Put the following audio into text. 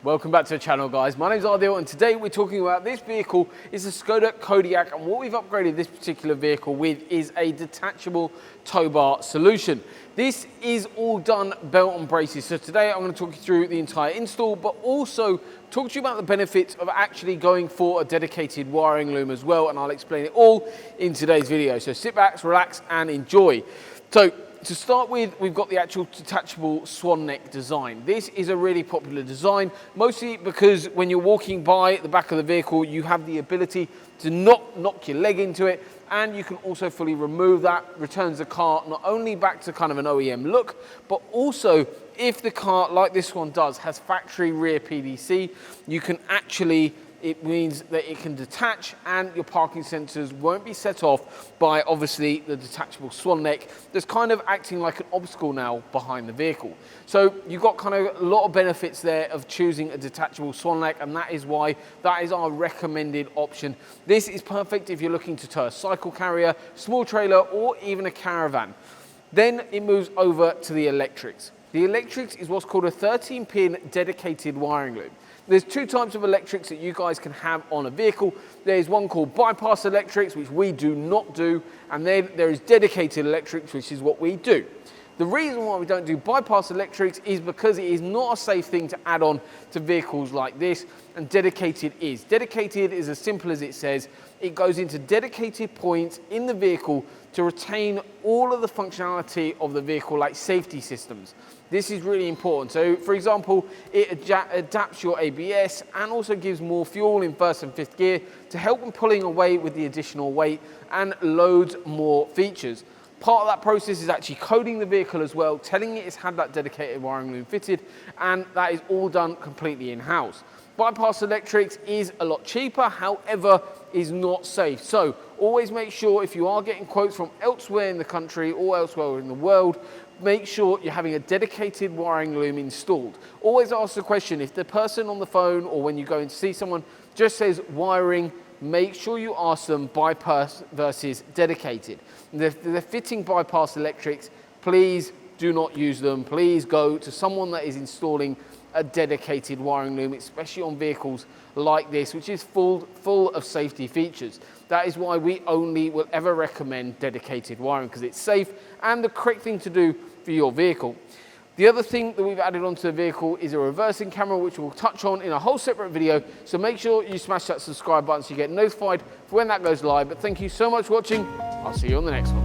Welcome back to the channel, guys. My name's Ardil and today we're talking about this vehicle. It's a Skoda Kodiaq, and what we've upgraded this particular vehicle with is a detachable tow bar solution. This is all done belt and braces. So today I'm going to talk you through the entire install, but also talk to you about the benefits of actually going for a dedicated wiring loom as well, and I'll explain it all in today's video. So sit back, relax and enjoy. So to start with, we've got the actual detachable swan neck design. This is a really popular design, mostly because when you're walking by the back of the vehicle, you have the ability to not knock your leg into it, and you can also fully remove that. Returns the car not only back to kind of an OEM look, but also if the car, like this one does, has factory rear PDC, you can actually, it means that it can detach and your parking sensors won't be set off by obviously the detachable swan neck that's kind of acting like an obstacle now behind the vehicle. So you've got kind of a lot of benefits there of choosing a detachable swan neck, and that is why that is our recommended option. This is perfect if you're looking to tow a cycle carrier, small trailer, or even a caravan. Then it moves over to the electrics. The electrics is what's called a 13-pin dedicated wiring loom. There's two types of electrics that you guys can have on a vehicle. There's one called bypass electrics, which we do not do, and then there is dedicated electrics, which is what we do. The reason why we don't do bypass electrics is because it is not a safe thing to add on to vehicles like this, and dedicated is. Dedicated is as simple as it says. It goes into dedicated points in the vehicle to retain all of the functionality of the vehicle, like safety systems. This is really important. So for example, it adapts your ABS and also gives more fuel in first and fifth gear to help in pulling away with the additional weight, and loads more features. Part of that process is actually coding the vehicle as well, telling it it's had that dedicated wiring loom fitted, and that is all done completely in-house. Bypass electrics is a lot cheaper, however, is not safe. So always make sure, if you are getting quotes from elsewhere in the country or elsewhere in the world, make sure you're having a dedicated wiring loom installed. Always ask the question, if the person on the phone or when you go in to see someone just says wiring, make sure you ask them bypass versus dedicated. If they're fitting bypass electrics, please do not use them. Please go to someone that is installing a dedicated wiring loom, especially on vehicles like this, which is full of safety features. That is why we only will ever recommend dedicated wiring, because it's safe and the correct thing to do for your vehicle. The other thing that we've added onto the vehicle is a reversing camera, which we'll touch on in a whole separate video. So make sure you smash that subscribe button so you get notified for when that goes live. But thank you so much for watching. I'll see you on the next one.